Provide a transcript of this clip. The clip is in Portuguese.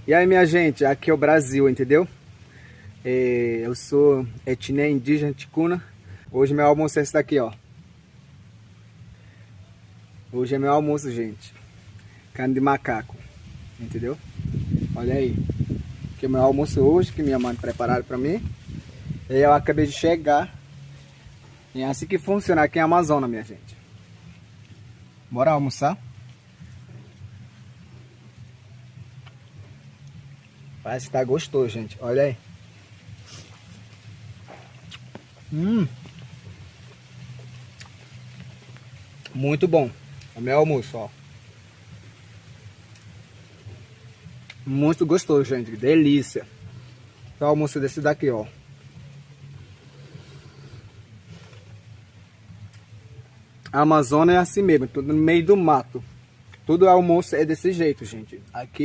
E aí, minha gente, aqui é o Brasil, entendeu? Eu sou etnia indígena ticuna. Hoje meu almoço é esse daqui, ó. Hoje é meu almoço, gente. Carne de macaco, entendeu? Olha aí. Que é meu almoço hoje, que minha mãe prepararam pra mim. E eu acabei de chegar. E é assim que funciona aqui em Amazonas, minha gente. Bora almoçar? Parece que tá gostoso, gente. Olha aí. Muito bom. É meu almoço, ó. Muito gostoso, gente. Delícia. É o almoço desse daqui, ó. A Amazônia é assim mesmo, tudo no meio do mato. Tudo almoço é desse jeito, gente. Aqui